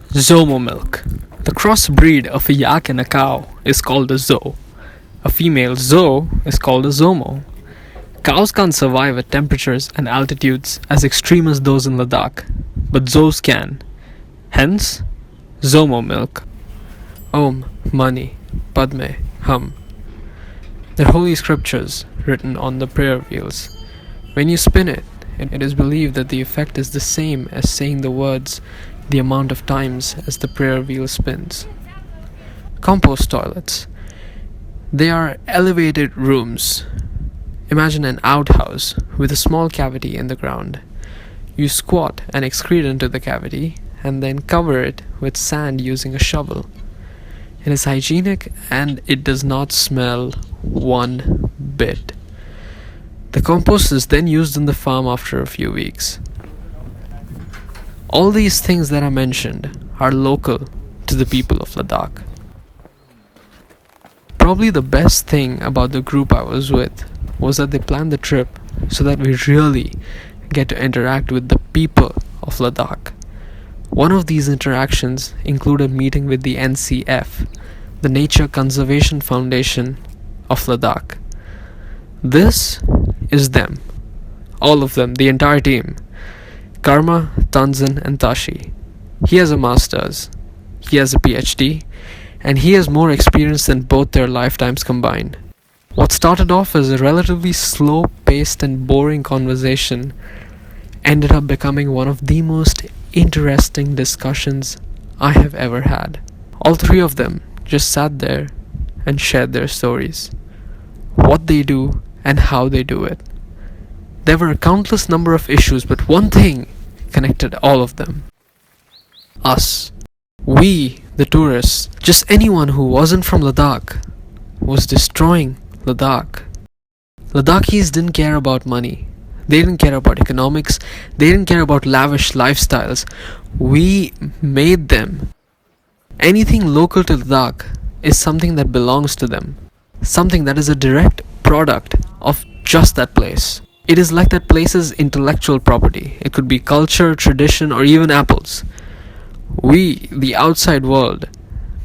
Zomo milk. The crossbreed of a yak and a cow is called a zo. A female zo is called a zomo. Cows can't survive at temperatures and altitudes as extreme as those in Ladakh, but zos can. Hence, zomo milk. Om, Mani, Padme, Hum. They're holy scriptures written on the prayer wheels. When you spin it, it is believed that the effect is the same as saying the words the amount of times as the prayer wheel spins. Compost toilets. They are elevated rooms. Imagine an outhouse with a small cavity in the ground. You squat and excrete into the cavity and then cover it with sand using a shovel. It is hygienic and it does not smell one bit. The compost is then used in the farm after a few weeks. All these things that I mentioned are local to the people of Ladakh. Probably the best thing about the group I was with was that they planned the trip so that we really get to interact with the people of Ladakh. One of these interactions included meeting with the NCF, the Nature Conservation Foundation of Ladakh. This is them. All of them, the entire team. Karma, Tanzan and Tashi. He has a master's, he has a PhD, and he has more experience than both their lifetimes combined. What started off as a relatively slow-paced and boring conversation ended up becoming one of the most interesting discussions I have ever had. All three of them just sat there and shared their stories, what they do and how they do it. There were a countless number of issues, but one thing connected all of them. Us. We, the tourists, just anyone who wasn't from Ladakh, was destroying Ladakh. Ladakhis didn't care about money. They didn't care about economics. They didn't care about lavish lifestyles. We made them. Anything local to Ladakh is something that belongs to them. Something that is a direct product of just that place. It is like that place's intellectual property. It could be culture, tradition, or even apples. We, the outside world,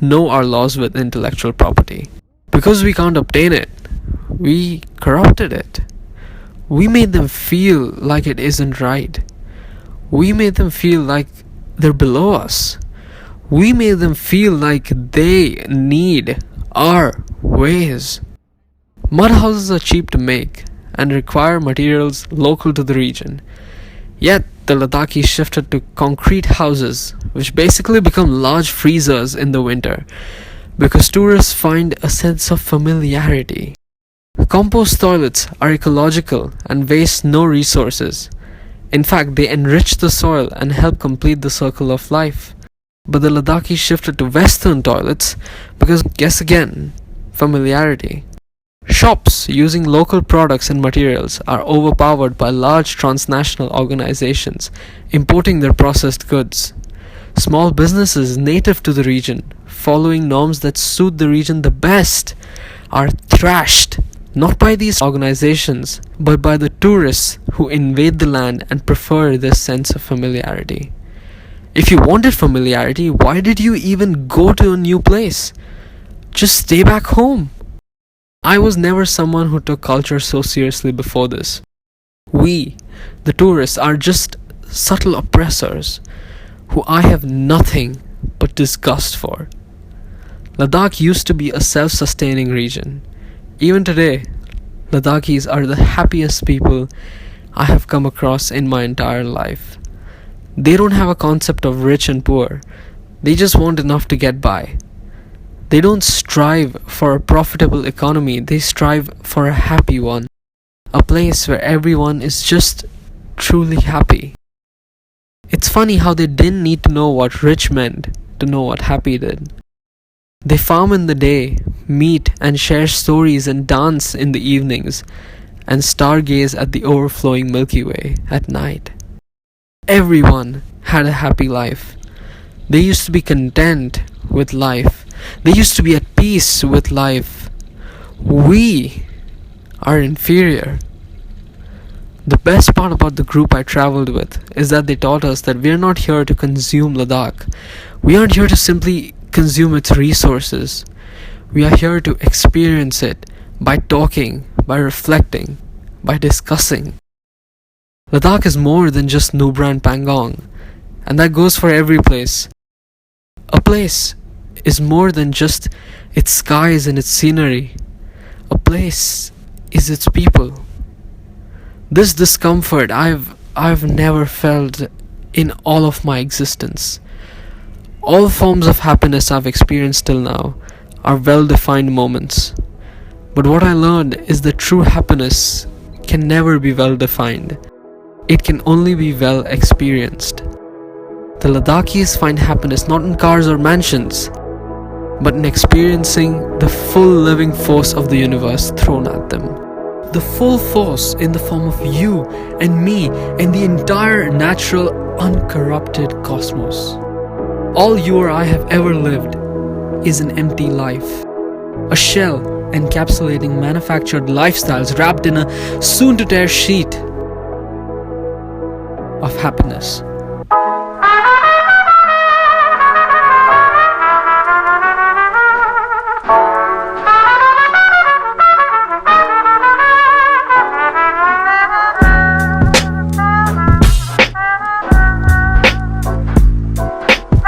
know our laws with intellectual property. Because we can't obtain it, we corrupted it. We made them feel like it isn't right. We made them feel like they're below us. We made them feel like they need our ways. Mud houses are cheap to make and require materials local to the region. Yet the Ladakhis shifted to concrete houses, which basically become large freezers in the winter, because tourists find a sense of familiarity. Compost toilets are ecological and waste no resources. In fact, they enrich the soil and help complete the circle of life. But the Ladakhis shifted to Western toilets because, guess again, familiarity. Shops using local products and materials are overpowered by large transnational organizations importing their processed goods. Small businesses native to the region, following norms that suit the region the best, are thrashed, not by these organizations, but by the tourists who invade the land and prefer this sense of familiarity. If you wanted familiarity, why did you even go to a new place? Just stay back home. I was never someone who took culture so seriously before this. We, the tourists, are just subtle oppressors who I have nothing but disgust for. Ladakh used to be a self-sustaining region. Even today, Ladakhis are the happiest people I have come across in my entire life. They don't have a concept of rich and poor. They just want enough to get by. They don't strive for a profitable economy, they strive for a happy one. A place where everyone is just truly happy. It's funny how they didn't need to know what rich meant to know what happy did. They farm in the day, meet and share stories and dance in the evenings, and stargaze at the overflowing Milky Way at night. Everyone had a happy life. They used to be content with life. They used to be at peace with life. We are inferior. The best part about the group I traveled with is that they taught us that we are not here to consume Ladakh. We aren't here to simply consume its resources. We are here to experience it by talking, by reflecting, by discussing. Ladakh is more than just Nubra and Pangong, and that goes for every place. A place is more than just its skies and its scenery. A place is its people. This discomfort I've never felt in all of my existence. All forms of happiness I've experienced till now are well-defined moments. But what I learned is that true happiness can never be well-defined. It can only be well-experienced. The Ladakhis find happiness not in cars or mansions, but in experiencing the full living force of the universe thrown at them. The full force in the form of you and me and the entire natural, uncorrupted cosmos. All you or I have ever lived is an empty life. A shell encapsulating manufactured lifestyles wrapped in a soon-to-tear sheet of happiness.